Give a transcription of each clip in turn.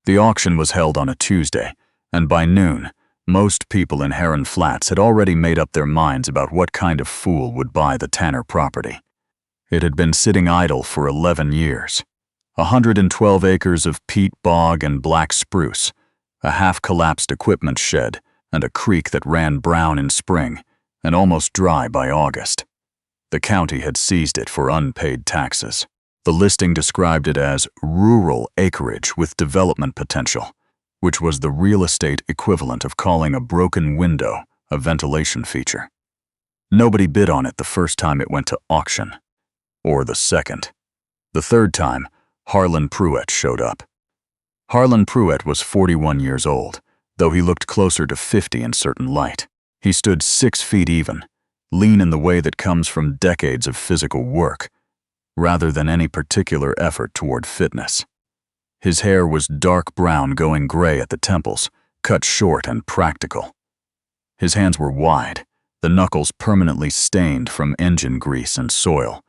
The auction was held on a Tuesday, and by noon, most people in Heron Flats had already made up their minds about what kind of fool would buy the Tanner property. It had been sitting idle for 11 years. 112 acres of peat bog and black spruce, a half-collapsed equipment shed, and a creek that ran brown in spring and almost dry by August. The county had seized it for unpaid taxes. The listing described it as rural acreage with development potential, which was the real estate equivalent of calling a broken window a ventilation feature. Nobody bid on it the first time it went to auction, or the second. The third time, Harlan Pruett showed up. Harlan Pruett was 41 years old, though he looked closer to 50 in certain light. He stood 6 feet even, lean in the way that comes from decades of physical work, rather than any particular effort toward fitness. His hair was dark brown going gray at the temples, cut short and practical. His hands were wide, the knuckles permanently stained from engine grease and soil,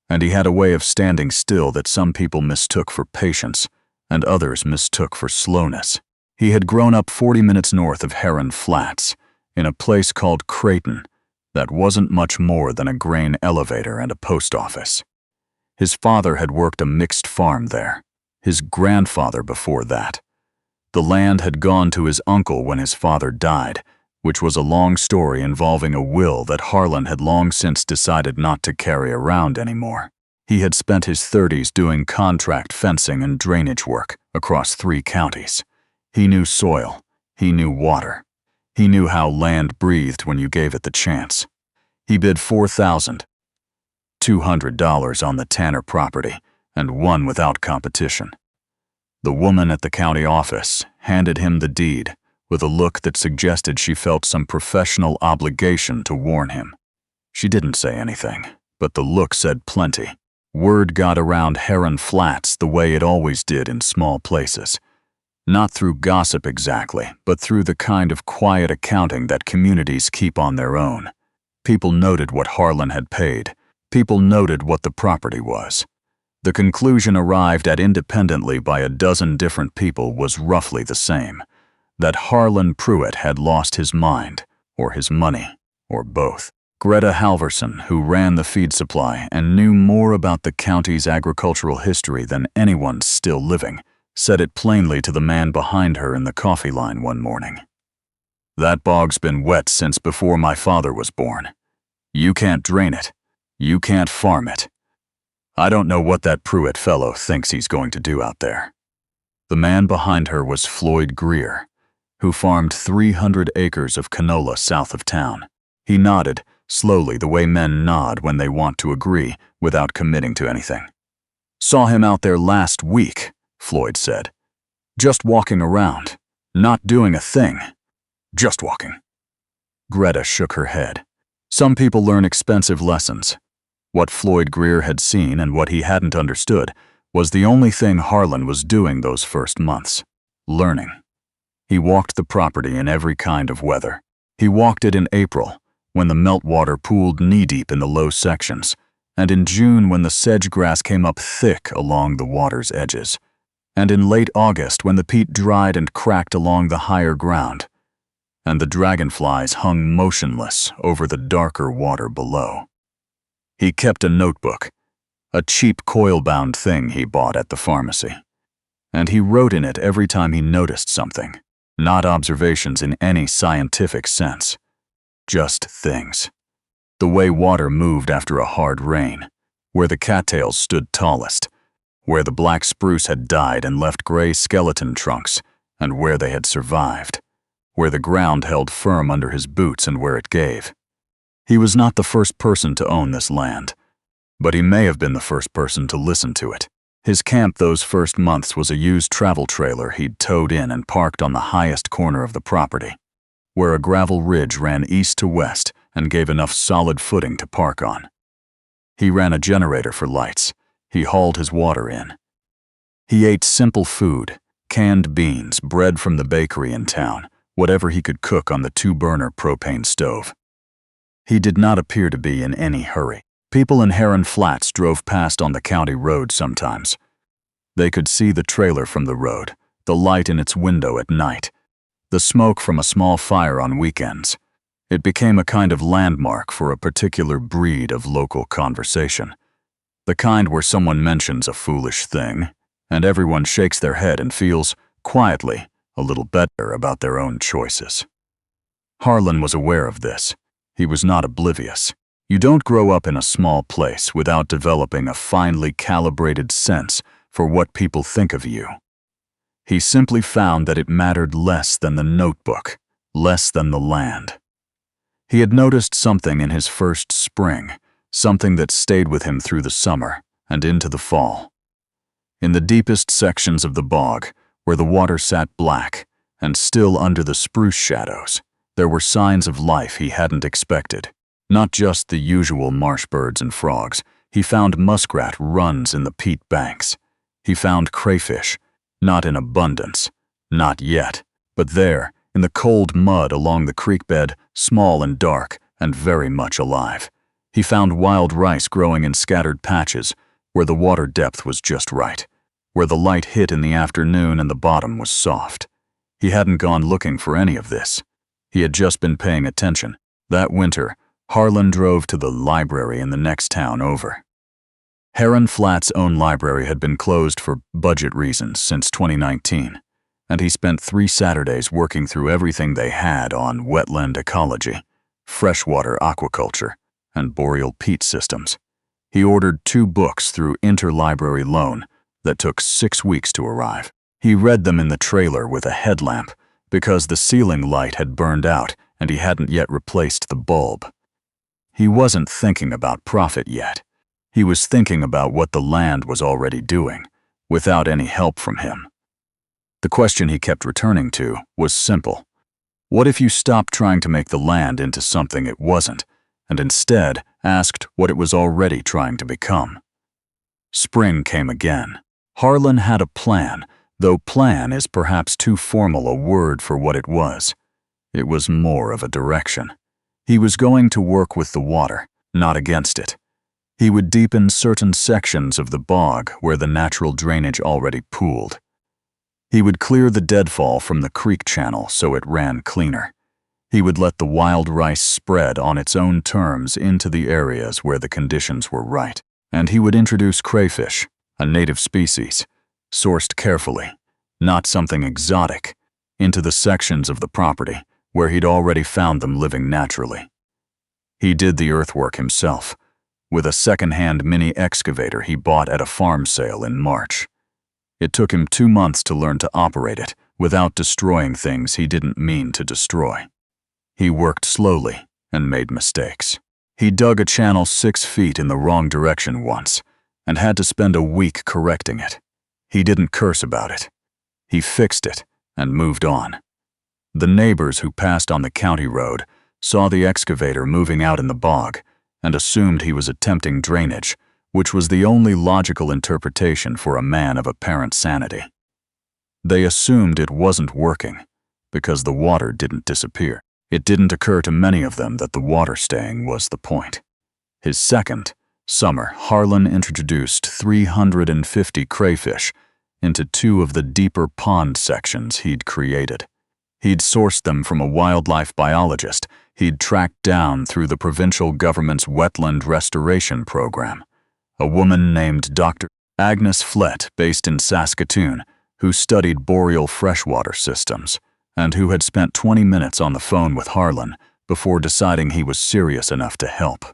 and he had a way of standing still that some people mistook for patience and others mistook for slowness. He had grown up 40 minutes north of Heron Flats, in a place called Creighton that wasn't much more than a grain elevator and a post office. His father had worked a mixed farm there, his grandfather before that. The land had gone to his uncle when his father died, which was a long story involving a will that Harlan had long since decided not to carry around anymore. He had spent his 30s doing contract fencing and drainage work across 3 counties. He knew soil, he knew water, he knew how land breathed when you gave it the chance. He bid $4,200 on the Tanner property and won without competition. The woman at the county office handed him the deed with a look that suggested she felt some professional obligation to warn him. She didn't say anything, but the look said plenty. Word got around Heron Flats the way it always did in small places. Not through gossip exactly, but through the kind of quiet accounting that communities keep on their own. People noted what Harlan had paid. People noted what the property was. The conclusion arrived at independently by a dozen different people was roughly the same, that Harlan Pruett had lost his mind, or his money, or both. Greta Halverson, who ran the feed supply and knew more about the county's agricultural history than anyone still living, said it plainly to the man behind her in the coffee line one morning. "That bog's been wet since before my father was born. You can't drain it. You can't farm it. I don't know what that Pruett fellow thinks he's going to do out there." The man behind her was Floyd Greer, who farmed 300 acres of canola south of town. He nodded, slowly the way men nod when they want to agree without committing to anything. "Saw him out there last week," Floyd said. "Just walking around, not doing a thing. Just walking." Greta shook her head. Some people learn expensive lessons. What Floyd Greer had seen and what he hadn't understood was the only thing Harlan was doing those first months: learning. He walked the property in every kind of weather. He walked it in April, when the meltwater pooled knee-deep in the low sections, and in June when the sedge grass came up thick along the water's edges, and in late August when the peat dried and cracked along the higher ground, and the dragonflies hung motionless over the darker water below. He kept a notebook, a cheap coil-bound thing he bought at the pharmacy, and he wrote in it every time he noticed something, not observations in any scientific sense. Just things. The way water moved after a hard rain, where the cattails stood tallest, where the black spruce had died and left gray skeleton trunks, and where they had survived, where the ground held firm under his boots and where it gave. He was not the first person to own this land, but he may have been the first person to listen to it. His camp those first months was a used travel trailer he'd towed in and parked on the highest corner of the property, where a gravel ridge ran east to west and gave enough solid footing to park on. He ran a generator for lights. He hauled his water in. He ate simple food, canned beans, bread from the bakery in town, whatever he could cook on the 2-burner propane stove. He did not appear to be in any hurry. People in Heron Flats drove past on the county road sometimes. They could see the trailer from the road, the light in its window at night, the smoke from a small fire on weekends. It became a kind of landmark for a particular breed of local conversation. The kind where someone mentions a foolish thing, and everyone shakes their head and feels, quietly, a little better about their own choices. Harlan was aware of this. He was not oblivious. You don't grow up in a small place without developing a finely calibrated sense for what people think of you. He simply found that it mattered less than the notebook, less than the land. He had noticed something in his first spring, something that stayed with him through the summer and into the fall. In the deepest sections of the bog, where the water sat black and still under the spruce shadows, there were signs of life he hadn't expected. Not just the usual marsh birds and frogs. He found muskrat runs in the peat banks. He found crayfish, not in abundance, not yet, but there, in the cold mud along the creek bed, small and dark and very much alive. He found wild rice growing in scattered patches, where the water depth was just right, where the light hit in the afternoon and the bottom was soft. He hadn't gone looking for any of this. He had just been paying attention. That winter, Harlan drove to the library in the next town over. Heron Flat's own library had been closed for budget reasons since 2019, and he spent 3 Saturdays working through everything they had on wetland ecology, freshwater aquaculture, and boreal peat systems. He ordered 2 books through interlibrary loan that took 6 weeks to arrive. He read them in the trailer with a headlamp because the ceiling light had burned out and he hadn't yet replaced the bulb. He wasn't thinking about profit yet. He was thinking about what the land was already doing, without any help from him. The question he kept returning to was simple. What if you stopped trying to make the land into something it wasn't, and instead asked what it was already trying to become? Spring came again. Harlan had a plan, though plan is perhaps too formal a word for what it was. It was more of a direction. He was going to work with the water, not against it. He would deepen certain sections of the bog where the natural drainage already pooled. He would clear the deadfall from the creek channel so it ran cleaner. He would let the wild rice spread on its own terms into the areas where the conditions were right. And he would introduce crayfish, a native species, sourced carefully, not something exotic, into the sections of the property where he'd already found them living naturally. He did the earthwork himself, with a second-hand mini excavator he bought at a farm sale in March. It took him 2 months to learn to operate it without destroying things he didn't mean to destroy. He worked slowly and made mistakes. He dug a channel 6 feet in the wrong direction once and had to spend a week correcting it. He didn't curse about it. He fixed it and moved on. The neighbors who passed on the county road saw the excavator moving out in the bog and assumed he was attempting drainage, which was the only logical interpretation for a man of apparent sanity. They assumed it wasn't working because the water didn't disappear. It didn't occur to many of them that the water staying was the point. His second summer, Harlan introduced 350 crayfish into 2 of the deeper pond sections he'd created. He'd sourced them from a wildlife biologist he'd tracked down through the provincial government's wetland restoration program, a woman named Dr. Agnes Flett, based in Saskatoon, who studied boreal freshwater systems, and who had spent 20 minutes on the phone with Harlan before deciding he was serious enough to help.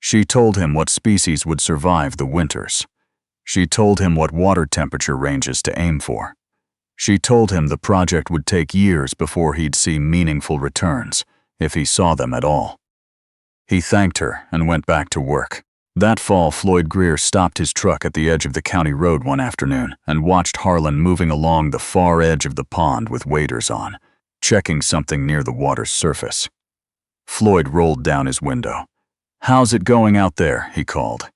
She told him what species would survive the winters. She told him what water temperature ranges to aim for. She told him the project would take years before he'd see meaningful returns, if he saw them at all. He thanked her and went back to work. That fall, Floyd Greer stopped his truck at the edge of the county road one afternoon and watched Harlan moving along the far edge of the pond with waders on, checking something near the water's surface. Floyd rolled down his window. "How's it going out there?" he called.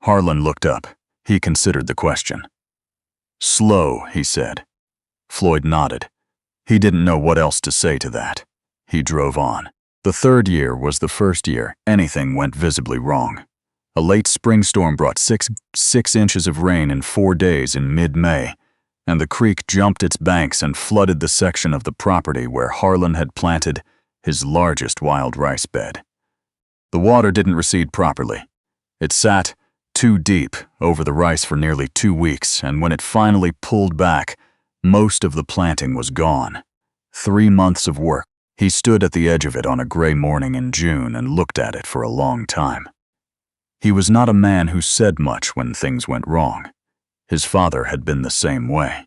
Harlan looked up. He considered the question. "Slow," he said. Floyd nodded. He didn't know what else to say to that. He drove on. The 3rd year was the first year anything went visibly wrong. A late spring storm brought 6 inches of rain in 4 days in mid-May, and the creek jumped its banks and flooded the section of the property where Harlan had planted his largest wild rice bed. The water didn't recede properly. It sat too deep over the rice for nearly 2 weeks, and when it finally pulled back, most of the planting was gone. 3 months of work. He stood at the edge of it on a gray morning in June and looked at it for a long time. He was not a man who said much when things went wrong. His father had been the same way.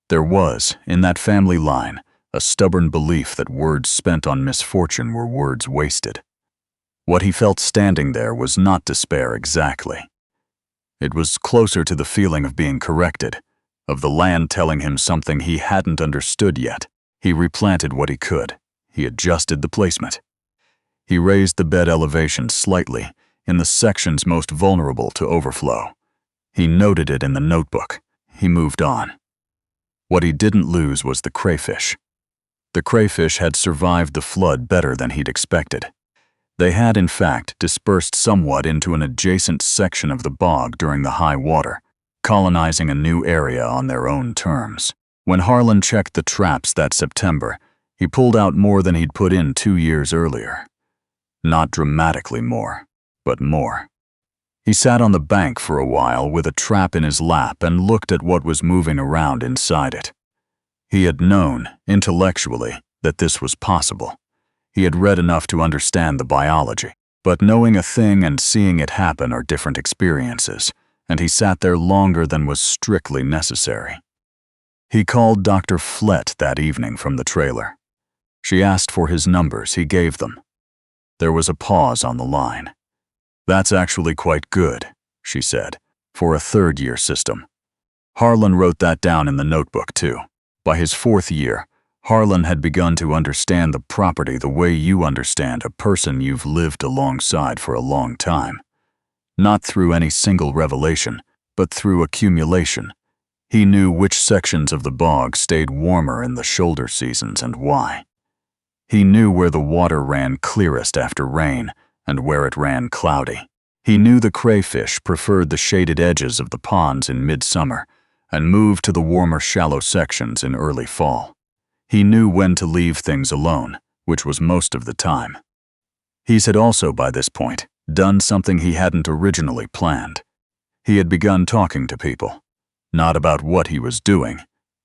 There was, in that family line, a stubborn belief that words spent on misfortune were words wasted. What he felt standing there was not despair exactly. It was closer to the feeling of being corrected, of the land telling him something he hadn't understood yet. He replanted what he could. He adjusted the placement. He raised the bed elevation slightly in the sections most vulnerable to overflow. He noted it in the notebook. He moved on. What he didn't lose was the crayfish. The crayfish had survived the flood better than he'd expected. They had, in fact, dispersed somewhat into an adjacent section of the bog during the high water, colonizing a new area on their own terms. When Harlan checked the traps that September, he pulled out more than he'd put in 2 years earlier. Not dramatically more, but more. He sat on the bank for a while with a trap in his lap and looked at what was moving around inside it. He had known, intellectually, that this was possible. He had read enough to understand the biology, but knowing a thing and seeing it happen are different experiences, and he sat there longer than was strictly necessary. He called Dr. Flett that evening from the trailer. She asked for his numbers. He gave them. There was a pause on the line. "That's actually quite good," she said, "for a third-year system." Harlan wrote that down in the notebook, too. By his 4th year, Harlan had begun to understand the property the way you understand a person you've lived alongside for a long time. Not through any single revelation, but through accumulation. He knew which sections of the bog stayed warmer in the shoulder seasons and why. He knew where the water ran clearest after rain and where it ran cloudy. He knew the crayfish preferred the shaded edges of the ponds in midsummer and moved to the warmer shallow sections in early fall. He knew when to leave things alone, which was most of the time. He had also, by this point, done something he hadn't originally planned. He had begun talking to people. Not about what he was doing,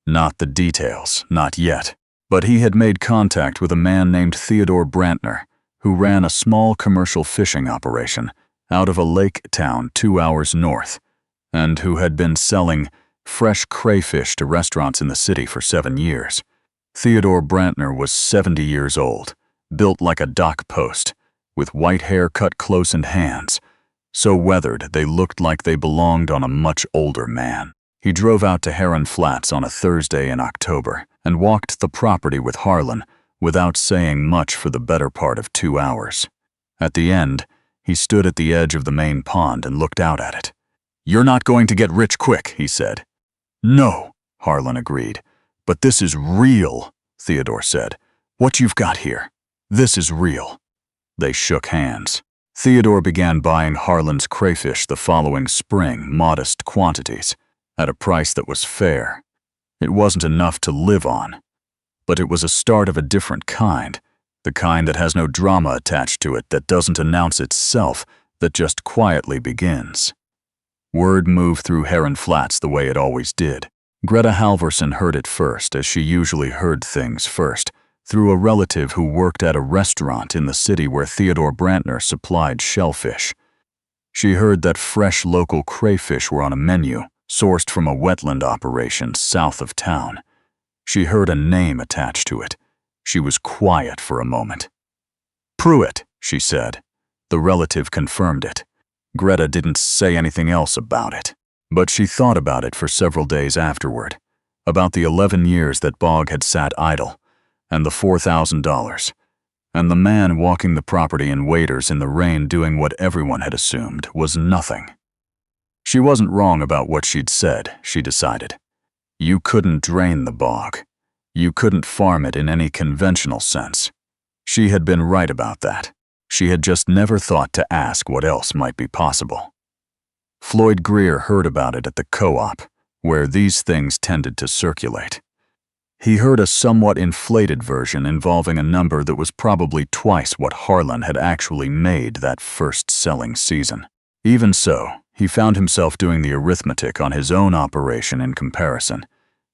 not the details, not yet. But he had made contact with a man named Theodore Brantner, who ran a small commercial fishing operation out of a lake town 2 hours north, and who had been selling fresh crayfish to restaurants in the city for 7 years. Theodore Brantner was 70 years old, built like a dock post, with white hair cut close and hands, so weathered they looked like they belonged on a much older man. He drove out to Heron Flats on a Thursday in October and walked the property with Harlan without saying much for the better part of 2 hours. At the end, he stood at the edge of the main pond and looked out at it. "You're not going to get rich quick," he said. "No," Harlan agreed. "But this is real," Theodore said. "What you've got here. This is real." They shook hands. Theodore began buying Harlan's crayfish the following spring, modest quantities, at a price that was fair. It wasn't enough to live on, but it was a start of a different kind, the kind that has no drama attached to it, that doesn't announce itself, that just quietly begins. Word moved through Heron Flats the way it always did. Greta Halvorson heard it first, as she usually heard things first, through a relative who worked at a restaurant in the city where Theodore Brantner supplied shellfish. She heard that fresh local crayfish were on a menu, sourced from a wetland operation south of town. She heard a name attached to it. She was quiet for a moment. "Pruett," she said. The relative confirmed it. Greta didn't say anything else about it, but she thought about it for several days afterward, about the 11 years that Bog had sat idle, and the $4,000, and the man walking the property in waders in the rain doing what everyone had assumed was nothing. She wasn't wrong about what she'd said, she decided. You couldn't drain the bog. You couldn't farm it in any conventional sense. She had been right about that. She had just never thought to ask what else might be possible. Floyd Greer heard about it at the co-op, where these things tended to circulate. He heard a somewhat inflated version involving a number that was probably twice what Harlan had actually made that first selling season. Even so, he found himself doing the arithmetic on his own operation in comparison.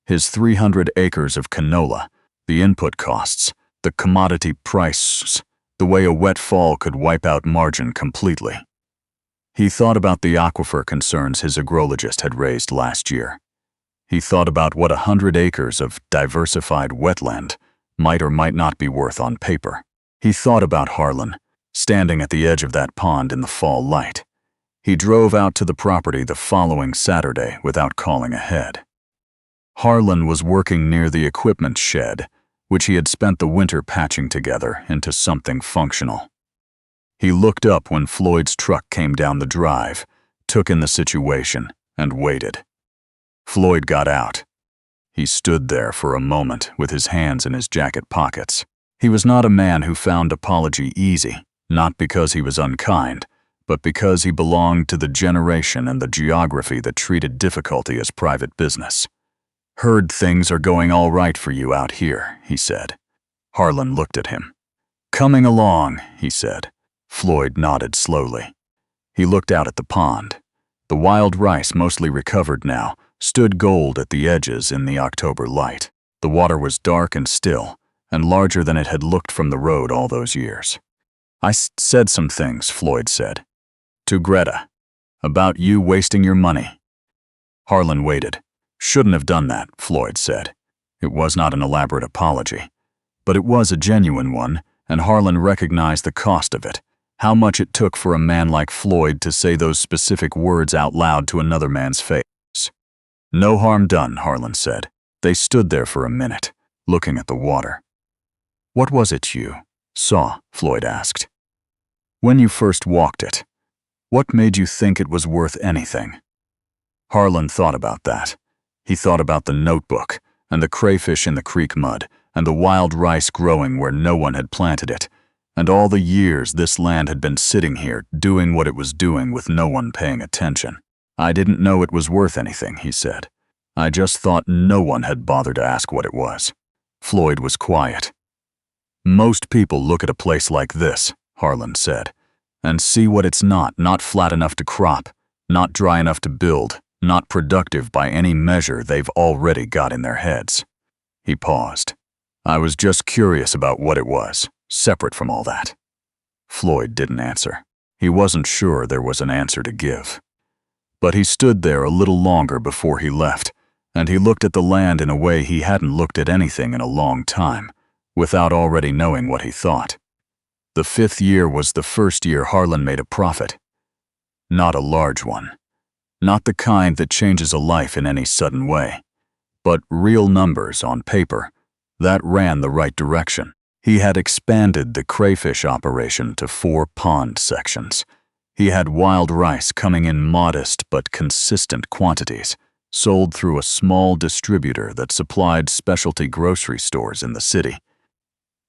His 300 acres of canola, the input costs, the commodity prices, the way a wet fall could wipe out margin completely. He thought about the aquifer concerns his agrologist had raised last year. He thought about what 100 acres of diversified wetland might or might not be worth on paper. He thought about Harlan, standing at the edge of that pond in the fall light. He drove out to the property the following Saturday without calling ahead. Harlan was working near the equipment shed, which he had spent the winter patching together into something functional. He looked up when Floyd's truck came down the drive, took in the situation, and waited. Floyd got out. He stood there for a moment with his hands in his jacket pockets. He was not a man who found apology easy, not because he was unkind, but because he belonged to the generation and the geography that treated difficulty as private business. "Heard things are going all right for you out here," he said. Harlan looked at him. "Coming along," he said. Floyd nodded slowly. He looked out at the pond. The wild rice, mostly recovered now, stood gold at the edges in the October light. The water was dark and still, and larger than it had looked from the road all those years. "I said some things," Floyd said. "To Greta. About you wasting your money." Harlan waited. "Shouldn't have done that," Floyd said. It was not an elaborate apology, but it was a genuine one, and Harlan recognized the cost of it, how much it took for a man like Floyd to say those specific words out loud to another man's face. "No harm done," Harlan said. They stood there for a minute, looking at the water. "What was it you saw?" Floyd asked. "When you first walked it, what made you think it was worth anything?" Harlan thought about that. He thought about the notebook, and the crayfish in the creek mud, and the wild rice growing where no one had planted it, and all the years this land had been sitting here doing what it was doing with no one paying attention. "I didn't know it was worth anything," he said. "I just thought no one had bothered to ask what it was." Floyd was quiet. "Most people look at a place like this," Harlan said, "and see what it's not flat enough to crop, not dry enough to build, not productive by any measure they've already got in their heads." He paused. "I was just curious about what it was, separate from all that." Floyd didn't answer. He wasn't sure there was an answer to give. But he stood there a little longer before he left, and he looked at the land in a way he hadn't looked at anything in a long time, without already knowing what he thought. The 5th year was the first year Harlan made a profit. Not a large one. Not the kind that changes a life in any sudden way, but real numbers on paper that ran the right direction. He had expanded the crayfish operation to 4 pond sections. He had wild rice coming in modest but consistent quantities, sold through a small distributor that supplied specialty grocery stores in the city.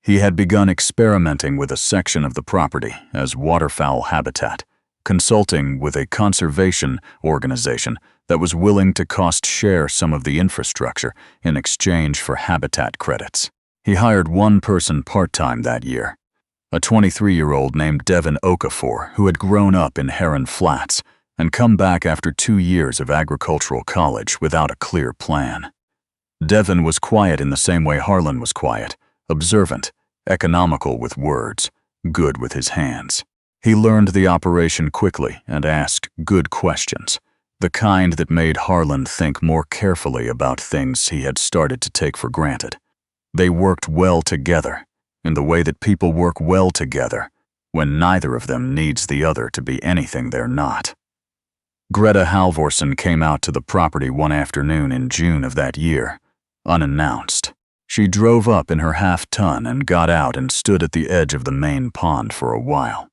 He had begun experimenting with a section of the property as waterfowl habitat, consulting with a conservation organization that was willing to cost-share some of the infrastructure in exchange for habitat credits. He hired one person part-time that year, a 23-year-old named Devin Okafor who had grown up in Heron Flats and come back after 2 years of agricultural college without a clear plan. Devin was quiet in the same way Harlan was quiet, observant, economical with words, good with his hands. He learned the operation quickly and asked good questions, the kind that made Harlan think more carefully about things he had started to take for granted. They worked well together, in the way that people work well together, when neither of them needs the other to be anything they're not. Greta Halvorsen came out to the property one afternoon in June of that year, unannounced. She drove up in her half-ton and got out and stood at the edge of the main pond for a while.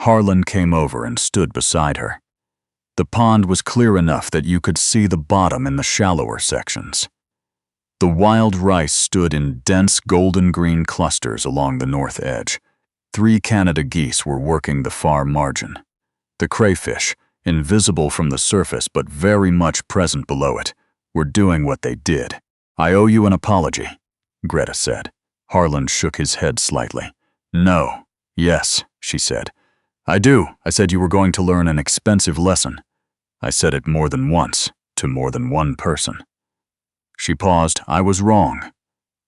Harlan came over and stood beside her. The pond was clear enough that you could see the bottom in the shallower sections. The wild rice stood in dense golden-green clusters along the north edge. 3 Canada geese were working the far margin. The crayfish, invisible from the surface but very much present below it, were doing what they did. I owe you an apology, Greta said. Harlan shook his head slightly. No. Yes, she said. I do. I said you were going to learn an expensive lesson. I said it more than once, to more than one person. She paused. I was wrong.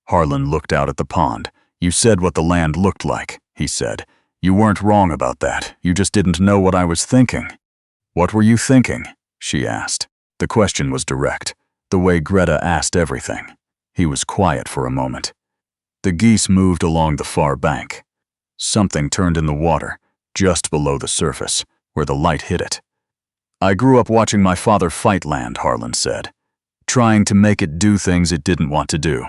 Harlan looked out at the pond. You said what the land looked like, he said. You weren't wrong about that. You just didn't know what I was thinking. What were you thinking? She asked. The question was direct, the way Greta asked everything. He was quiet for a moment. The geese moved along the far bank. Something turned in the water, just below the surface, where the light hit it. I grew up watching my father fight land, Harlan said, trying to make it do things it didn't want to do.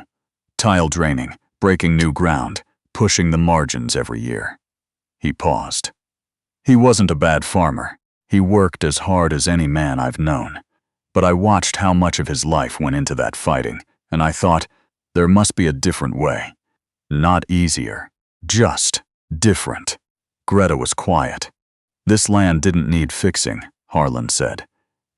Tile draining, breaking new ground, pushing the margins every year. He paused. He wasn't a bad farmer. He worked as hard as any man I've known. But I watched how much of his life went into that fighting, and I thought, there must be a different way. Not easier, just different. Greta was quiet. This land didn't need fixing, Harlan said.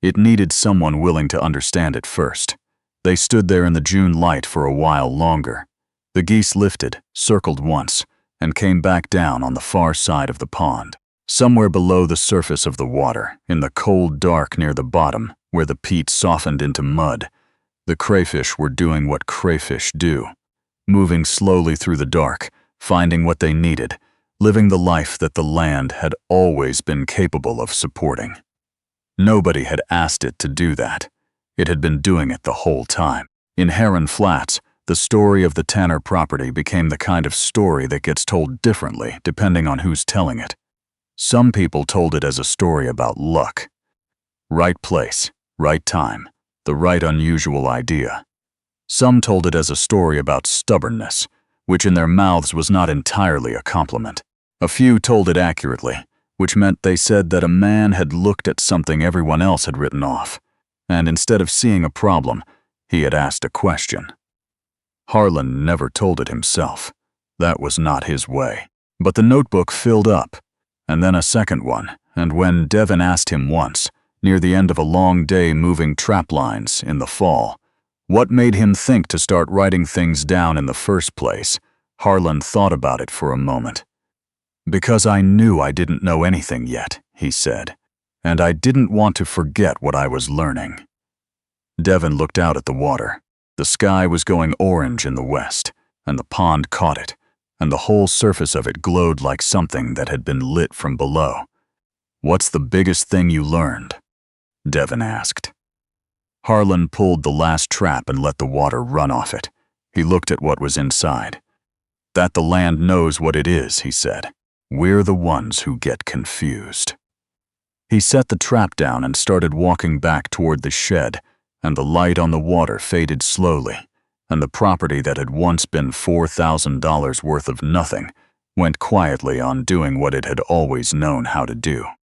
It needed someone willing to understand it first. They stood there in the June light for a while longer. The geese lifted, circled once, and came back down on the far side of the pond. Somewhere below the surface of the water, in the cold dark near the bottom, where the peat softened into mud, the crayfish were doing what crayfish do, moving slowly through the dark, finding what they needed, living the life that the land had always been capable of supporting. Nobody had asked it to do that. It had been doing it the whole time. In Heron Flats, the story of the Tanner property became the kind of story that gets told differently depending on who's telling it. Some people told it as a story about luck. Right place, right time, the right unusual idea. Some told it as a story about stubbornness, which in their mouths was not entirely a compliment. A few told it accurately, which meant they said that a man had looked at something everyone else had written off, and instead of seeing a problem, he had asked a question. Harlan never told it himself. That was not his way. But the notebook filled up, and then a second one, and when Devin asked him once, near the end of a long day moving trap lines in the fall, what made him think to start writing things down in the first place, Harlan thought about it for a moment. Because I knew I didn't know anything yet, he said, and I didn't want to forget what I was learning. Devin looked out at the water. The sky was going orange in the west, and the pond caught it, and the whole surface of it glowed like something that had been lit from below. What's the biggest thing you learned? Devin asked. Harlan pulled the last trap and let the water run off it. He looked at what was inside. That the land knows what it is, he said. We're the ones who get confused. He set the trap down and started walking back toward the shed, and the light on the water faded slowly, and the property that had once been $4,000 worth of nothing went quietly on doing what it had always known how to do.